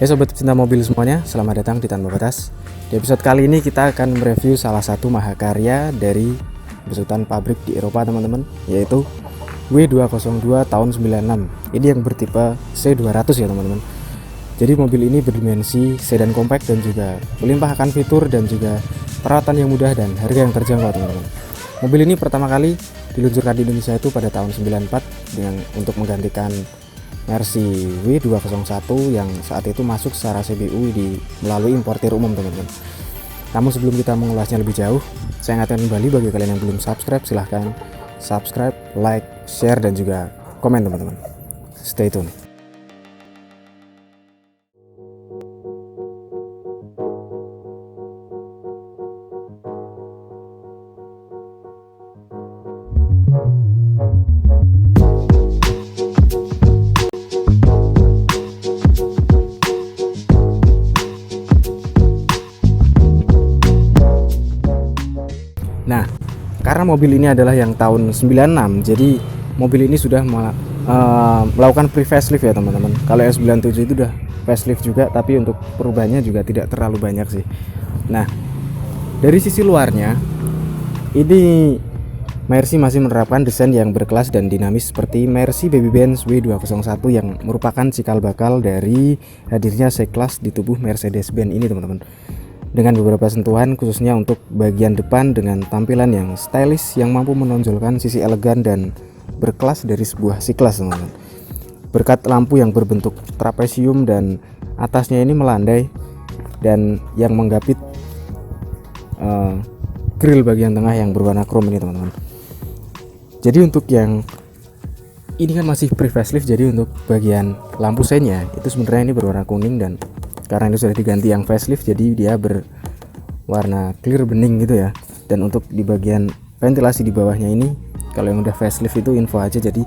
Hai sobat pecinta mobil semuanya, selamat datang di Tanpa Batas. Di episode kali ini kita akan mereview salah satu mahakarya dari besutan pabrik di Eropa teman-teman, yaitu W202 tahun 96. Ini yang bertipe C200 ya teman-teman. Jadi mobil ini berdimensi sedan compact dan juga melimpah akan fitur dan juga perawatan yang mudah dan harga yang terjangkau teman-teman. Mobil ini pertama kali diluncurkan di Indonesia itu pada tahun 94 dengan untuk menggantikan Mercy W201 yang saat itu masuk secara CBU melalui importir umum teman-teman. Namun sebelum kita mengulasnya lebih jauh, saya ingatkan kembali bagi kalian yang belum subscribe, silahkan subscribe, like, share dan juga komen teman-teman. Stay tune. Nah, karena mobil ini adalah yang tahun 96, jadi mobil ini sudah melakukan pre-facelift ya teman-teman. Kalau yang 97 itu udah facelift juga, tapi untuk perubahannya juga tidak terlalu banyak sih. Nah, dari sisi luarnya, ini Mercy masih menerapkan desain yang berkelas dan dinamis seperti Mercy Baby Benz W201 yang merupakan cikal bakal dari hadirnya C-Class di tubuh Mercedes-Benz ini teman-teman. Dengan beberapa sentuhan khususnya untuk bagian depan dengan tampilan yang stylish yang mampu menonjolkan sisi elegan dan berkelas dari sebuah C-Class teman-teman. Berkat lampu yang berbentuk trapesium dan atasnya ini melandai dan yang menggapit grill bagian tengah yang berwarna chrome ini teman-teman. Jadi untuk yang ini kan masih pre-facelift, jadi untuk bagian lampu seinnya itu sebenarnya ini berwarna kuning, dan karena ini sudah diganti yang facelift jadi dia berwarna clear bening gitu ya. Dan untuk di bagian ventilasi di bawahnya ini, kalau yang udah facelift itu info aja, jadi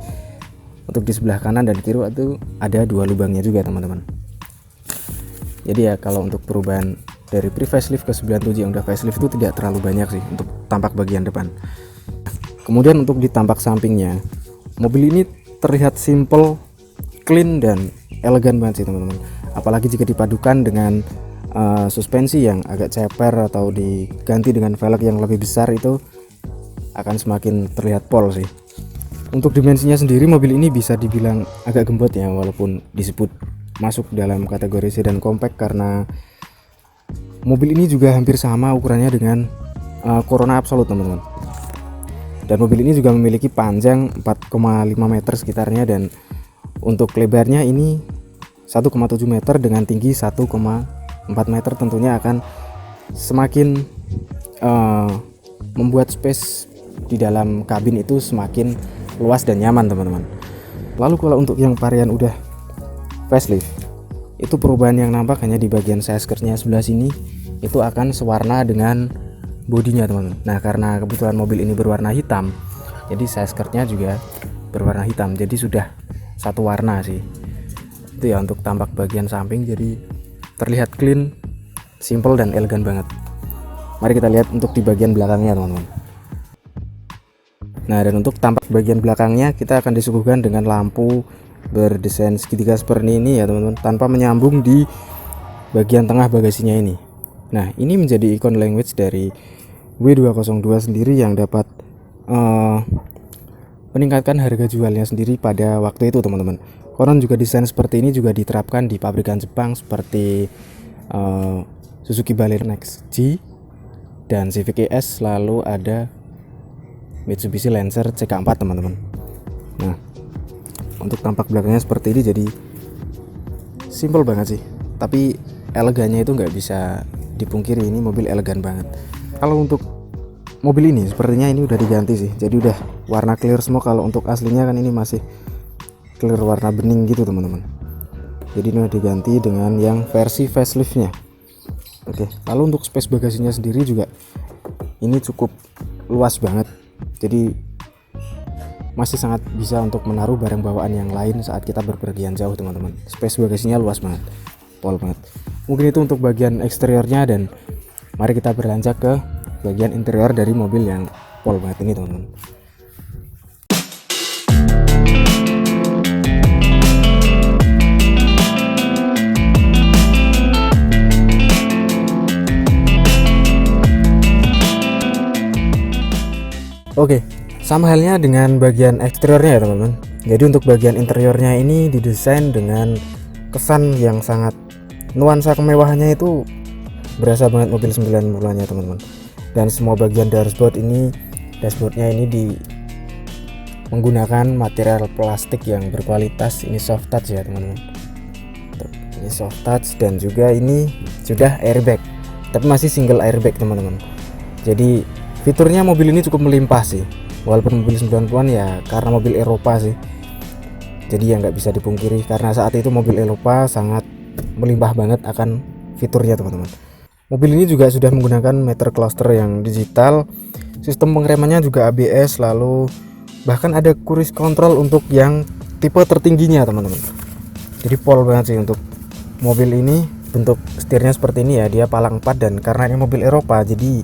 untuk di sebelah kanan dan kiri itu ada dua lubangnya juga teman-teman. Jadi ya kalau untuk perubahan dari pre-facelift ke 97 yang udah facelift itu tidak terlalu banyak sih untuk tampak bagian depan. Kemudian untuk di tampak sampingnya, mobil ini terlihat simple, clean dan elegan banget sih teman-teman. Apalagi jika dipadukan dengan suspensi yang agak ceper atau diganti dengan velg yang lebih besar, itu akan semakin terlihat pol sih. Untuk dimensinya sendiri, mobil ini bisa dibilang agak gembot ya, walaupun disebut masuk dalam kategori sedan compact karena mobil ini juga hampir sama ukurannya dengan Corona Absolute teman-teman. Dan mobil ini juga memiliki panjang 4,5 meter sekitarnya, dan untuk lebarnya ini 1,7 meter dengan tinggi 1,4 meter, tentunya akan semakin membuat space di dalam kabin itu semakin luas dan nyaman teman-teman. Lalu kalau untuk yang varian udah facelift, itu perubahan yang nampak hanya di bagian side skirtnya sebelah sini, itu akan sewarna dengan bodinya teman-teman. Nah karena kebetulan mobil ini berwarna hitam, jadi side skirtnya juga berwarna hitam, jadi sudah satu warna sih. Itu ya untuk tampak bagian samping, jadi terlihat clean, simple dan elegan banget. Mari kita lihat untuk di bagian belakangnya teman-teman. Nah dan untuk tampak bagian belakangnya, kita akan disuguhkan dengan lampu berdesain segitiga seperti ini ya teman-teman, tanpa menyambung di bagian tengah bagasinya ini. Nah ini menjadi icon language dari W202 sendiri yang dapat meningkatkan harga jualnya sendiri pada waktu itu teman-teman. Konon juga desain seperti ini juga diterapkan di pabrikan Jepang seperti Suzuki Baleno Next-G dan Civic ES, lalu ada Mitsubishi Lancer CK4 teman-teman. Nah untuk tampak belakangnya seperti ini, jadi simple banget sih, tapi elegannya itu nggak bisa dipungkiri, ini mobil elegan banget. Kalau untuk mobil ini sepertinya ini udah diganti sih, jadi udah warna clear semua. Kalau untuk aslinya kan ini masih clear warna bening gitu teman-teman, jadi ini udah diganti dengan yang versi faceliftnya. Oke, lalu untuk space bagasinya sendiri juga ini cukup luas banget, jadi masih sangat bisa untuk menaruh barang bawaan yang lain saat kita berpergian jauh teman-teman. Space bagasinya luas banget, pol banget. Mungkin itu untuk bagian eksteriornya, dan mari kita beranjak ke bagian interior dari mobil yang pol banget ini teman-teman. Oke, sama halnya dengan bagian eksteriornya ya teman-teman. Jadi untuk bagian interiornya ini didesain dengan kesan yang sangat, nuansa kemewahannya itu berasa banget mobil 90-an ya teman-teman. Dan semua bagian dashboardnya ini menggunakan material plastik yang berkualitas. Ini soft touch ya teman-teman. Ini soft touch dan juga ini sudah airbag, tapi masih single airbag teman-teman. Jadi fiturnya mobil ini cukup melimpah sih, walaupun mobil 90-an ya, karena mobil Eropa sih. Jadi ya nggak bisa dipungkiri karena saat itu mobil Eropa sangat melimpah banget akan fiturnya teman-teman. Mobil ini juga sudah menggunakan meter cluster yang digital, sistem pengeremannya juga ABS, lalu bahkan ada cruise control untuk yang tipe tertingginya teman-teman. Jadi pol banget sih untuk mobil ini. Bentuk setirnya seperti ini ya, dia palang 4, dan karena ini mobil Eropa jadi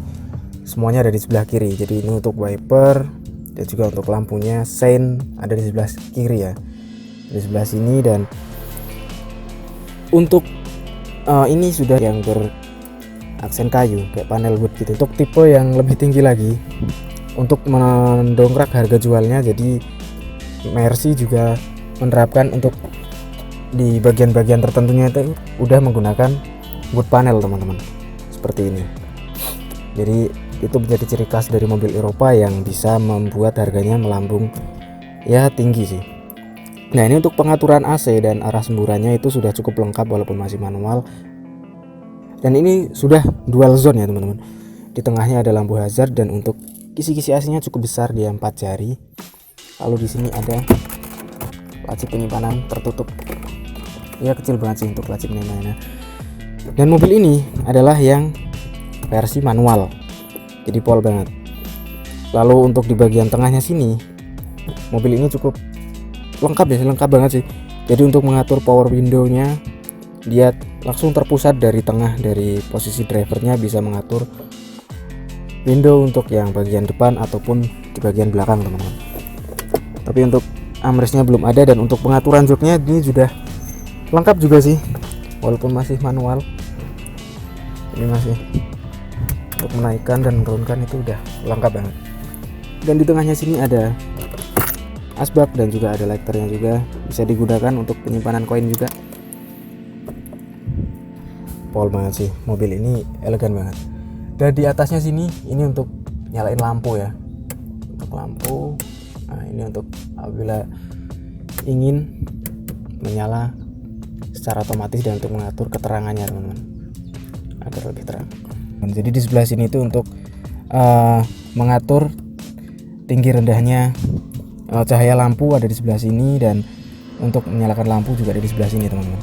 semuanya ada di sebelah kiri. Jadi ini untuk wiper dan juga untuk lampunya sein ada di sebelah kiri ya, di sebelah sini. Dan untuk ini sudah yang beraksen kayu kayak panel wood gitu. Untuk tipe yang lebih tinggi lagi untuk mendongkrak harga jualnya, jadi Mercy juga menerapkan untuk di bagian-bagian tertentunya itu udah menggunakan wood panel teman-teman, seperti ini. Jadi itu menjadi ciri khas dari mobil Eropa yang bisa membuat harganya melambung ya tinggi sih. Nah ini untuk pengaturan AC dan arah semburannya itu sudah cukup lengkap walaupun masih manual. Dan ini sudah dual zone ya teman-teman. Di tengahnya ada lampu hazard dan untuk kisi-kisi AC-nya cukup besar, dia 4 jari. Lalu di sini ada laci penyimpanan tertutup. Ya kecil banget sih untuk laci penyimpanannya. Dan mobil ini adalah yang versi manual, jadi pol banget. Lalu untuk di bagian tengahnya sini, mobil ini cukup lengkap ya, lengkap banget sih. Jadi untuk mengatur power window-nya, dia langsung terpusat dari tengah, dari posisi drivernya bisa mengatur window untuk yang bagian depan ataupun di bagian belakang teman-teman. Tapi untuk armrestnya belum ada, dan untuk pengaturan joknya ini sudah lengkap juga sih, walaupun masih manual. Ini masih untuk menaikkan dan menurunkan itu udah lengkap banget. Dan di tengahnya sini ada asbak dan juga ada lighternya juga, bisa digunakan untuk penyimpanan koin juga. Pol banget sih, mobil ini elegan banget. Dan di atasnya sini ini untuk nyalain lampu ya, untuk lampu. Nah ini untuk apabila ingin menyala secara otomatis dan untuk mengatur keterangannya teman-teman agar lebih terang. Jadi di sebelah sini itu untuk mengatur tinggi rendahnya cahaya lampu ada di sebelah sini, dan untuk menyalakan lampu juga ada di sebelah sini teman-teman.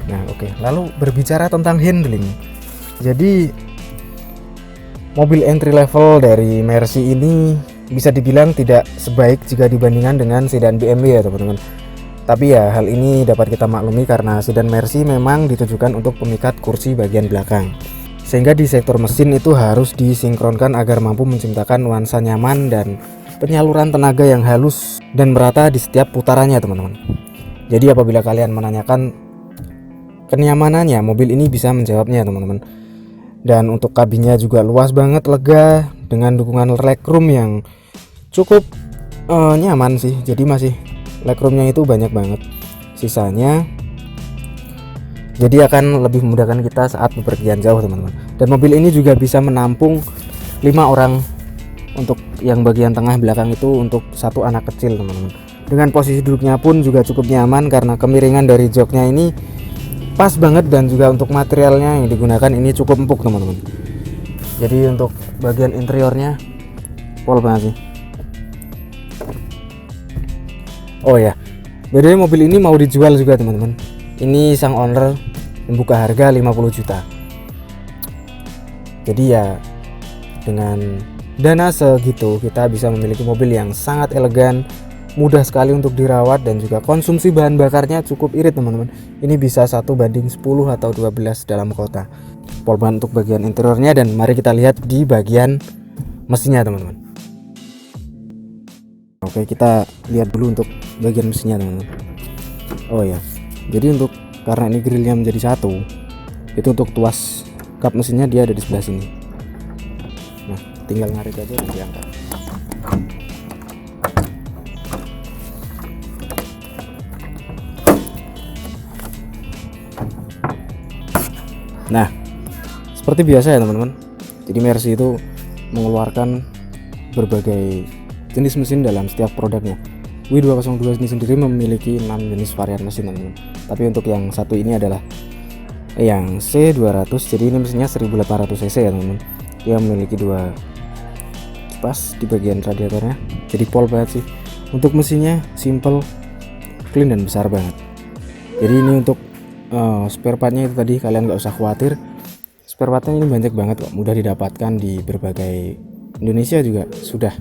Nah oke, lalu berbicara tentang handling, jadi mobil entry level dari Mercy ini bisa dibilang tidak sebaik jika dibandingkan dengan sedan BMW ya teman-teman. Tapi ya hal ini dapat kita maklumi karena sedan Mercy memang ditujukan untuk pemikat kursi bagian belakang, sehingga di sektor mesin itu harus disinkronkan agar mampu menciptakan nuansa nyaman dan penyaluran tenaga yang halus dan merata di setiap putarannya teman-teman. Jadi apabila kalian menanyakan kenyamanannya, mobil ini bisa menjawabnya teman-teman. Dan untuk kabinnya juga luas banget, lega, dengan dukungan legroom yang cukup nyaman sih. Jadi masih legroomnya itu banyak banget sisanya, jadi akan lebih memudahkan kita saat bepergian jauh teman-teman. Dan mobil ini juga bisa menampung 5 orang untuk yang bagian tengah belakang itu untuk 1 anak kecil teman-teman. Dengan posisi duduknya pun juga cukup nyaman karena kemiringan dari joknya ini pas banget, dan juga untuk materialnya yang digunakan ini cukup empuk teman-teman. Jadi untuk bagian interiornya pol banget sih. Oh ya, jadi mobil ini mau dijual juga teman-teman. Ini sang owner membuka harga 50 juta. Jadi ya dengan dana segitu kita bisa memiliki mobil yang sangat elegan, mudah sekali untuk dirawat, dan juga konsumsi bahan bakarnya cukup irit teman-teman. Ini bisa 1 banding 10 atau 12 dalam kota. Pol banget untuk bagian interiornya, dan mari kita lihat di bagian mesinnya teman-teman. Oke, kita lihat dulu untuk bagian mesinnya teman-teman. Oh ya, jadi untuk karena ini grillnya menjadi 1, itu untuk tuas kap mesinnya dia ada di sebelah sini. Nah tinggal narik aja dan diangkat. Nah, seperti biasa ya teman-teman, jadi Mercy itu mengeluarkan berbagai jenis mesin dalam setiap produknya. W202 ini sendiri memiliki 6 jenis varian mesin teman-teman, tapi untuk yang satu ini adalah yang C200, jadi ini mesinnya 1800 cc ya teman-teman. Dia memiliki 2 kipas di bagian radiatornya, jadi pol banget sih. Untuk mesinnya simple, clean dan besar banget. Jadi ini untuk spare partnya itu tadi kalian nggak usah khawatir, spare partnya ini banyak banget kok, mudah didapatkan di berbagai Indonesia juga sudah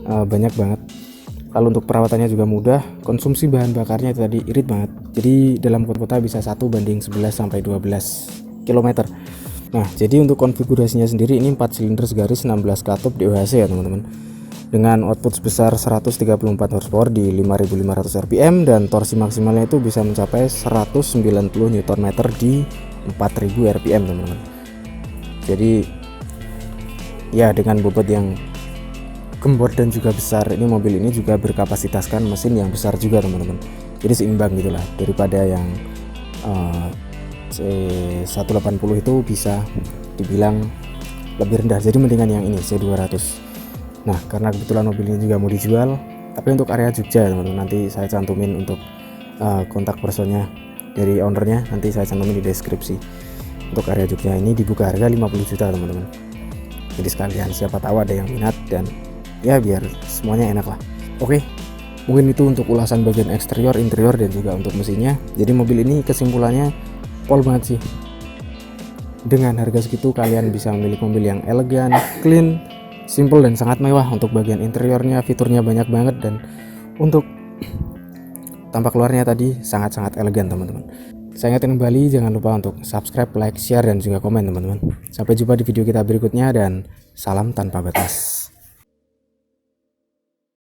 banyak banget. Kalau untuk perawatannya juga mudah, konsumsi bahan bakarnya itu tadi irit banget, jadi dalam kota bisa 1:11 sampai 12 km. Nah jadi untuk konfigurasinya sendiri ini 4 silinder segaris 16 katup DOHC ya teman-teman, dengan output sebesar 134 horsepower di 5500 rpm dan torsi maksimalnya itu bisa mencapai 190 Nm di 4000 rpm teman-teman. Jadi ya dengan bobot yang gembor dan juga besar, ini mobil ini juga berkapasitaskan mesin yang besar juga teman-teman, jadi seimbang gitulah, daripada yang C180 itu bisa dibilang lebih rendah, jadi mendingan yang ini C200. Nah karena kebetulan mobil ini juga mau dijual, tapi untuk area Jogja teman-teman, nanti saya cantumin untuk kontak personnya dari ownernya, nanti saya cantumin di deskripsi. Untuk area Jogja ini dibuka harga 50 juta teman-teman, jadi sekalian siapa tahu ada yang minat dan ya biar semuanya enak lah. Oke, mungkin itu untuk ulasan bagian eksterior, interior dan juga untuk mesinnya. Jadi mobil ini kesimpulannya pol banget sih. Dengan harga segitu kalian bisa memiliki mobil yang elegan, clean, simple dan sangat mewah. Untuk bagian interiornya fiturnya banyak banget, dan untuk tampak luarnya tadi sangat-sangat elegan teman-teman. Saya ingatkan kembali, jangan lupa untuk subscribe, like, share dan juga komen teman-teman. Sampai jumpa di video kita berikutnya dan salam tanpa batas.